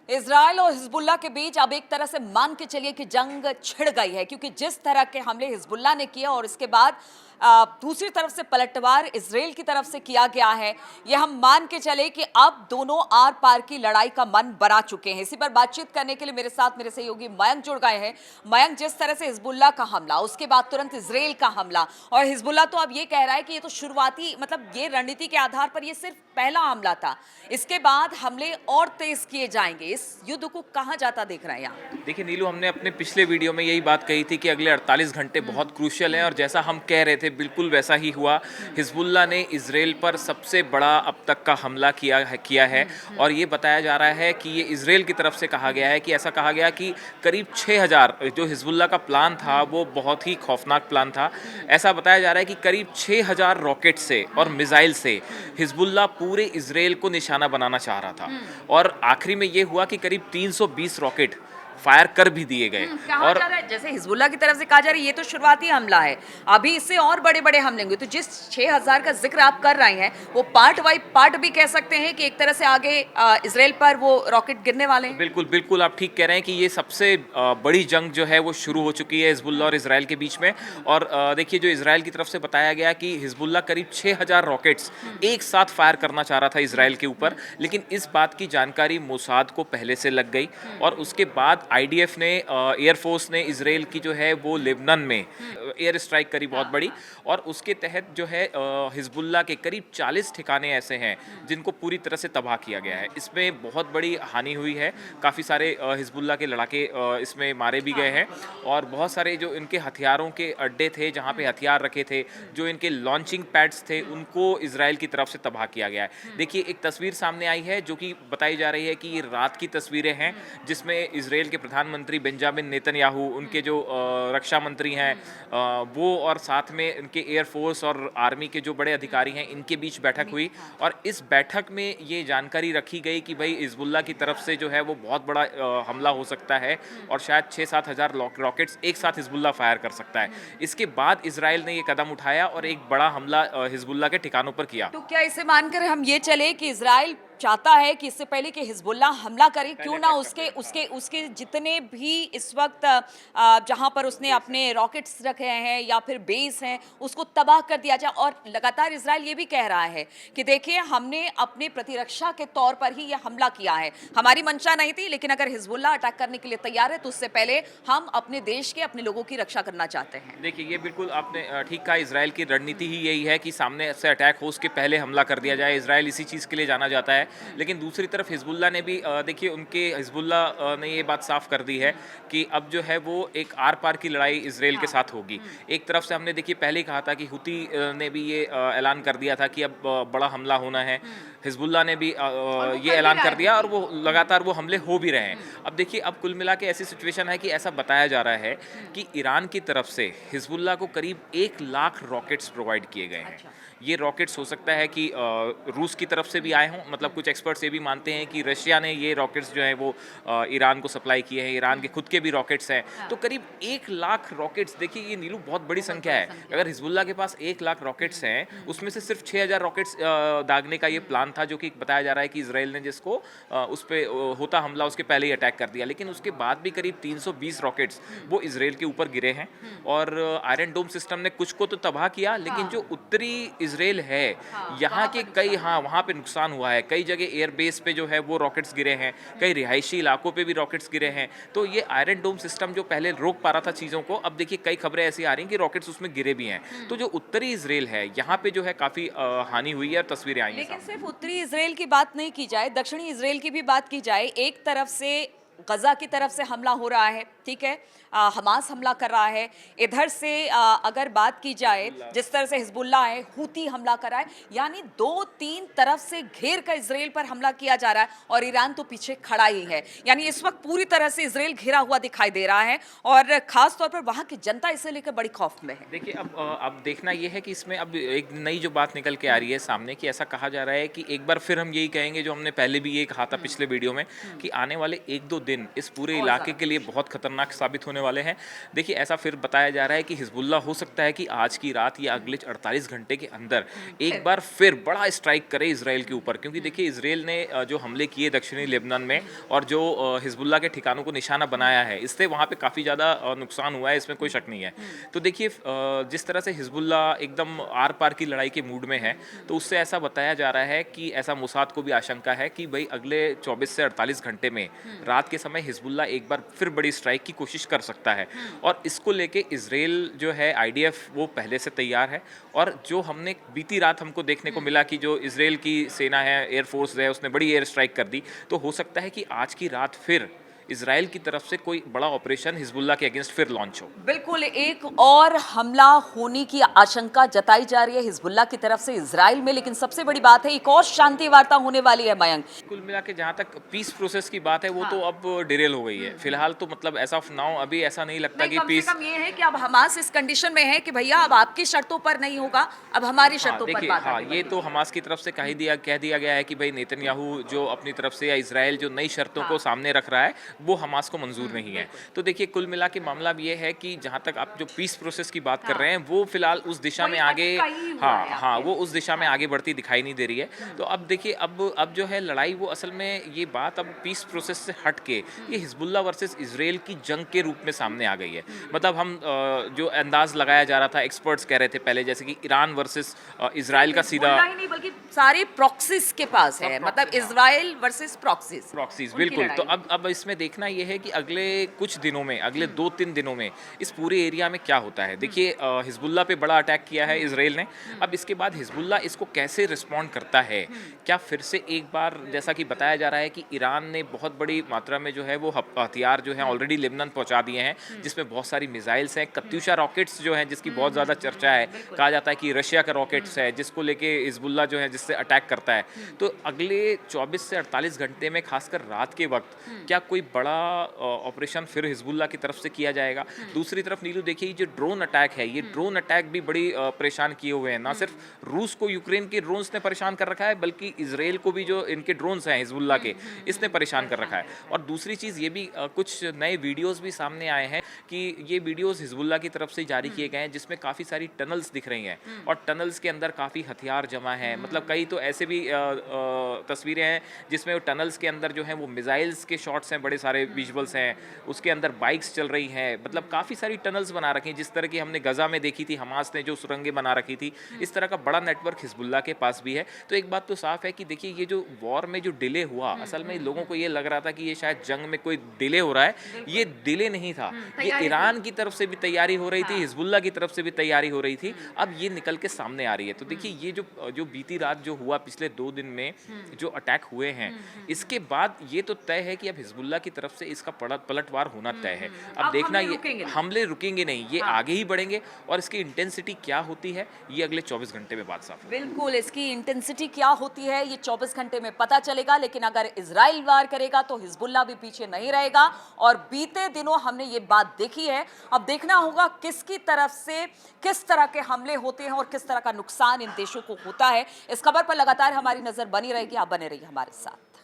Israel और Hezbollah के बीच अब एक तरह से मान के चलिए कि जंग छिड़ गई है, क्योंकि जिस तरह के हमले हिजबुल्लाह ने किए और इसके बाद दूसरी तरफ से पलटवार इजराइल की तरफ से किया गया है, यह हम मान के चले कि अब दोनों आर पार की लड़ाई का मन बना चुके हैं। इसी पर बातचीत करने के लिए मेरे साथ मेरे सहयोगी मयंक जुड़ गए हैं। मयंक, जिस तरह से हिजबुल्लाह का हमला, उसके बाद तुरंत इजराइल का हमला, और हिजबुल्लाह तो अब ये कह रहा है कि ये तो शुरुआती, मतलब ये रणनीति के आधार पर ये सिर्फ पहला हमला था, इसके बाद हमले और तेज किए जाएंगे। इस युद्ध को कहां जाता देख रहे हैं आप? देखिए नीलू, हमने अपने पिछले वीडियो में यही बात कही थी कि अगले 48 घंटे बहुत क्रूशियल हैं, और जैसा हम कह रहे थे बिल्कुल वैसा ही हुआ। हिजबुल्लाह ने इजराइल पर सबसे बड़ा अब तक का हमला किया है और ये बताया जा रहा है कि ये इजराइल की तरफ से कहा गया है कि ऐसा कहा गया कि करीब 6000, जो हिजबुल्लाह का प्लान था वो बहुत ही खौफनाक प्लान था। ऐसा बताया जा रहा है कि करीब 6000 रॉकेट से और मिसाइल से हिजबुल्लाह पूरे इजराइल को निशाना बनाना चाह रहा था, और आखिरी में ये हुआ कि करीब 320 रॉकेट फायर कर भी दिए गए। कहा और जा रहा है, जैसे हिजबुल्लाह की तरफ से कहा जा रहा है ये तो शुरुआती हमला है, अभी इससे और बड़े बड़े हमले होंगे। तो जिस 6000 का जिक्र आप कर रहे हैं, वो पार्ट बाई पार्ट भी कह सकते हैं कि एक तरह से आगे इजराइल पर वो रॉकेट गिरने वाले हैं। बिल्कुल बिल्कुल, आप ठीक कह रहे हैं कि ये सबसे बड़ी जंग जो है वो शुरू हो चुकी है हिजबुल्लाह और इजराइल के बीच में। और देखिए, जो इजराइल की तरफ से बताया गया कि हिजबुल्लाह करीब 6000 रॉकेट्स एक साथ फायर करना चाह रहा था इजराइल के ऊपर, लेकिन इस बात की जानकारी मोसाद को पहले से लग गई, और उसके बाद आईडीएफ ने, एयरफोर्स ने इजराइल की जो है वो लेबनान में एयर स्ट्राइक करी बहुत बड़ी, और उसके तहत जो है हिजबुल्लाह के करीब 40 ठिकाने ऐसे हैं जिनको पूरी तरह से तबाह किया गया है। इसमें बहुत बड़ी हानि हुई है, काफ़ी सारे हिजबुल्लाह के लड़ाके इसमें मारे भी गए हैं, और बहुत सारे जो इनके हथियारों के अड्डे थे जहाँ पे हथियार रखे थे, जो इनके लॉन्चिंग पैड्स थे, उनको इजराइल की तरफ से तबाह किया गया है। देखिए, एक तस्वीर सामने आई है जो कि बताई जा रही है कि ये रात की तस्वीरें हैं, जिसमें इजराइल के प्रधानमंत्री बेंजामिन नेतन्याहू, उनके जो रक्षा मंत्री हैं वो, और साथ में इनके एयरफोर्स और आर्मी के जो बड़े अधिकारी हैं, इनके बीच बैठक हुई, और इस बैठक में ये जानकारी रखी गई कि भाई हिजबुल्लाह की तरफ से जो है वो बहुत बड़ा हमला हो सकता है, और शायद 6-7 हज़ार रॉकेट्स एक साथ हिजबुल्लाह फायर कर सकता है। इसके बाद इजराइल ने ये कदम उठाया और एक बड़ा हमला हिजबुल्लाह के ठिकानों पर किया। तो क्या इसे मानकर हम ये चले कि इजराइल चाहता है कि इससे पहले कि हिजबुल्लाह हमला करे, क्यों ना उसके उसके उसके जितने भी इस वक्त जहां पर उसने अपने रॉकेट्स रखे हैं या फिर बेस हैं, उसको तबाह कर दिया जाए। और लगातार इजराइल ये भी कह रहा है कि देखिए, हमने अपने प्रतिरक्षा के तौर पर ही यह हमला किया है, हमारी मंशा नहीं थी, लेकिन अगर हिजबुल्लाह अटैक करने के लिए तैयार है तो उससे पहले हम अपने देश के, अपने लोगों की रक्षा करना चाहते हैं। देखिए, ये बिल्कुल आपने ठीक कहा। इजराइल की रणनीति ही यही है कि सामने से अटैक हो उसके पहले हमला कर दिया जाए। इजराइल इसी चीज़ के लिए जाना जाता है। लेकिन दूसरी तरफ हिजबुल्लाह ने भी देखिए, उनके हिजबुल्लाह ने ये बात साफ कर दी है कि अब जो है वो एक आर पार की लड़ाई इजराइल के साथ होगी। एक तरफ से हमने देखिए पहले ही कहा था कि हुती ने भी ये ऐलान कर दिया था कि अब बड़ा हमला होना है। हिजबुल्लाह ने भी ये ऐलान कर दिया, और वो लगातार वो हमले हो भी रहे हैं। अब देखिए, अब कुल मिला के ऐसी सिचुएशन है कि ऐसा बताया जा रहा है कि ईरान की तरफ से हिजबुल्लाह को करीब 1 लाख रॉकेट्स प्रोवाइड किए गए हैं। ये रॉकेट्स हो सकता है कि रूस की तरफ से भी आए हों, मतलब कुछ एक्सपर्ट्स ये भी मानते हैं कि रशिया ने ये रॉकेट्स जो हैं वो ईरान को सप्लाई किए हैं। ईरान के खुद के भी रॉकेट्स हैं, तो करीब 1 लाख रॉकेट्स। देखिए, ये नीलू बहुत बड़ी संख्या है। अगर हिजबुल्लाह के पास 1 लाख रॉकेट्स हैं, उसमें से सिर्फ 6000 रॉकेट्स दागने का ये प्लान था, जो कि बताया जा रहा है कि इजराइल ने जिसको उस पर होता हमला उसके पहले ही अटैक कर दिया। लेकिन उसके बाद भी करीब 320 रॉकेट्स वो इजराइल के ऊपर गिरे हैं, और आयरन डोम सिस्टम ने कुछ को तो तबाह किया, लेकिन जो उत्तरी इजराइल है, यहाँ के कई, वहाँ पे नुकसान हुआ है। कई जगह एयरबेस पे जो है वो रॉकेट्स गिरे हैं, कई रिहायशी इलाकों पे भी रॉकेट्स गिरे हैं। तो ये आयरन डोम सिस्टम जो पहले रोक पा रहा था चीज़ों को, अब देखिए कई खबरें ऐसी आ रही हैं कि रॉकेट्स उसमें गिरे भी हैं। तो जो उत्तरी इजराइल है, यहाँ पे जो है काफ़ी हानि हुई है और तस्वीरें आई हैं। लेकिन सिर्फ उत्तरी इजराइल की बात नहीं की जाए, दक्षिणी इजराइल की भी बात की जाए। एक तरफ से गजा की तरफ से हमला हो रहा है, ठीक है, हमास हमला कर रहा है। इधर से अगर बात की जाए, जिस तरह से हिजबुल्लाह है, हूती हमला कर रहा है, यानी 2-3 तरफ से घेर कर इजराइल पर हमला किया जा रहा है, और ईरान तो पीछे खड़ा ही है। यानी इस वक्त पूरी तरह से इजराइल घिरा हुआ दिखाई दे रहा है, और खास तौर पर वहां की जनता इसे लेकर बड़ी खौफ में है। देखिए, अब देखना ये है कि इसमें अब एक नई जो बात निकल के आ रही है सामने, कि ऐसा कहा जा रहा है कि एक बार फिर हम यही कहेंगे जो हमने पहले भी ये कहा था पिछले वीडियो में, कि आने वाले 1-2 दिन इस पूरे इलाके के लिए बहुत खतरनाक साबित होने वाले हैं। देखिए, ऐसा फिर बताया जा रहा है कि हिजबुल्लाह हो सकता है कि आज की रात या अगले 48 घंटे के अंदर एक बार फिर बड़ा स्ट्राइक करे इजराइल के ऊपर, क्योंकि देखिए इजराइल ने जो हमले किए दक्षिणी लेबनान में और जो हिजबुल्लाह के ठिकानों को निशाना बनाया है, इससे वहाँ पे काफ़ी ज़्यादा नुकसान हुआ है, इसमें कोई शक नहीं है। तो देखिए जिस तरह से हिजबुल्लाह एकदम आर पार की लड़ाई के मूड में है, तो उससे ऐसा बताया जा रहा है कि ऐसा मोसाद को भी आशंका है कि भाई अगले 24 से 48 घंटे में रात के समय हिजबुल्लाह एक बार फिर बड़ी स्ट्राइक की कोशिश कर सकता है। और इसको लेके इजराइल जो है आईडीएफ वो पहले से तैयार है। और जो हमने बीती रात हमको देखने को मिला कि जो इजराइल की सेना है, एयरफोर्स है, उसने बड़ी एयर स्ट्राइक कर दी, तो हो सकता है कि आज की रात फिर इजराइल की तरफ से कोई बड़ा ऑपरेशन हिजबुल्लाह के अगेंस्ट फिर लॉन्च हो। बिल्कुल, एक और हमला होने की आशंका जताई जा रही है हिजबुल्लाह की तरफ से इजराइल में, लेकिन सबसे बड़ी बात है एक और शांति वार्ता होने वाली है मयंक। कुल मिला के जहाँ तक पीस प्रोसेस की बात है वो तो अब डिरेल हो गई है फिलहाल, तो मतलब ऐसा नाउ अभी ऐसा नहीं लगता कि कम से पीस। कम ये है कि अब हमास इस कंडीशन में है कि भैया अब आपकी शर्तों पर नहीं होगा, अब हमारी शर्तों पर देखिए, बात हाँ, आगे ये बढ़ेगी। तो हमास की तरफ से कह दिया गया है कि भाई नेतन्याहू जो अपनी तरफ से या इजराइल जो नई शर्तों को सामने रख रहा है वो हमास को मंजूर नहीं है। तो देखिए कुल मिला के मामला ये है कि जहाँ तक आप जो पीस प्रोसेस की बात कर रहे हैं वो फिलहाल उस दिशा में आगे, वो उस दिशा में आगे बढ़ती दिखाई नहीं दे रही है। तो अब देखिए अब जो है लड़ाई वो असल में ये बात अब पीस प्रोसेस से हट के ये हिजबुल्लाह वर्सेस इजराइल की जंग के रूप में सामने आ गई है। मतलब हम जो अंदाज लगाया जा रहा था, एक्सपर्ट्स कह रहे थे पहले, जैसे कि ईरान वर्सेस इजराइल का सीधा हिजबुल्लाह ही नहीं बल्कि सारे प्रॉक्सीज के पास है, मतलब इजराइल वर्सेस प्रॉक्सीज बिल्कुल। तो अब इसमें देखना यह है कि अगले कुछ दिनों में, अगले 2-3 दिनों में इस पूरे एरिया में क्या होता है। देखिए हिजबुल्लाह पे बड़ा अटैक किया है इजराइल ने, अब इसके बाद हिजबुल्लाह इसको कैसे रिस्पॉन्ड करता है। क्या फिर से एक बार, जैसा कि बताया जा रहा है कि ईरान ने बहुत बड़ी मात्रा में जो है वो हथियार जो है ऑलरेडी लेबनान पहुंचा दिए हैं, जिसमें बहुत सारी मिसाइल्स हैं, कत्यूशा रॉकेट्स जो हैं जिसकी बहुत ज़्यादा चर्चा है, कहा जाता है कि रशिया का रॉकेट्स है जिसको लेके हिजबुल्लाह जो है जिससे अटैक करता है। तो अगले 24 से 48 घंटे में खासकर रात के वक्त क्या कोई बड़ा ऑपरेशन फिर हिजबुल्लाह की तरफ से किया जाएगा। दूसरी तरफ नीलू देखिए जो ड्रोन अटैक है, ये ड्रोन अटैक भी बड़ी परेशान किए हुए हैं। ना सिर्फ रूस को यूक्रेन के ड्रोन्स ने परेशान कर रखा है, बल्कि इजराइल को भी जो इनके ड्रोन्स हैं हिजबुल्लाह के, इसने परेशान कर रखा है। और दूसरी चीज़ ये भी कुछ नए वीडियोस भी सामने आए हैं कि ये वीडियोस हिजबुल्लाह की तरफ से जारी किए गए हैं जिसमें काफ़ी सारी टनल्स दिख रही हैं और टनल्स के अंदर काफ़ी हथियार जमा है। मतलब कई तो ऐसे भी तस्वीरें हैं जिसमें वो टनल्स के अंदर जो है वो मिसाइल्स के शॉट्स हैं, बड़े सारे विजुअल्स हैं, उसके अंदर बाइक्स चल रही हैं। मतलब काफ़ी सारी टनल्स बना रखी हैं, जिस तरह की हमने गजा में देखी थी, हमास ने जो सुरंगें बना रखी थी, इस तरह का बड़ा नेटवर्क हिजबुल्लाह के पास भी है। तो एक बात तो साफ है कि देखिए ये जो वॉर में जो डिले हुआ, असल में लोगों को ये लग रहा था कि ये शायद जंग में कोई डिले हो रहा है, ये डिले नहीं था, ये ईरान की तरफ से भी तैयारी हो रही थी, हिजबुल्लाह की तरफ से भी तैयारी हो रही थी। अब ये निकल के सामने आ रही है। तो देखिए ये जो बीती रात जो हुआ, पिछले 2 दिन में जो अटैक हुए हैं, इसके बाद ये तो तय है कि अब हिजबुल्लाह की तरफ से इसका पलटवार होना तय है। अब देखना ये हमले रुकेंगे नहीं, ये आगे ही बढ़ेंगे और इसकी इंटेंसिटी क्या होती है ये अगले 24 घंटे में बात साफ होगी। बिल्कुल, इसकी इंटेंसिटी क्या होती है ये 24 घंटे में पता चलेगा, लेकिन अगर इजराइल वार करेगा तो हिजबुल्लाह भी पीछे नहीं रहेगा। और बीते दिनों हमने ये बात देखी है, अब देखना होगा किसकी तरफ से किस तरह के हमले होते हैं और किस तरह का नुकसान इन देशों को होता है। इस खबर पर लगातार हमारी नजर बनी रहेगी, आप बने रहिए हमारे साथ।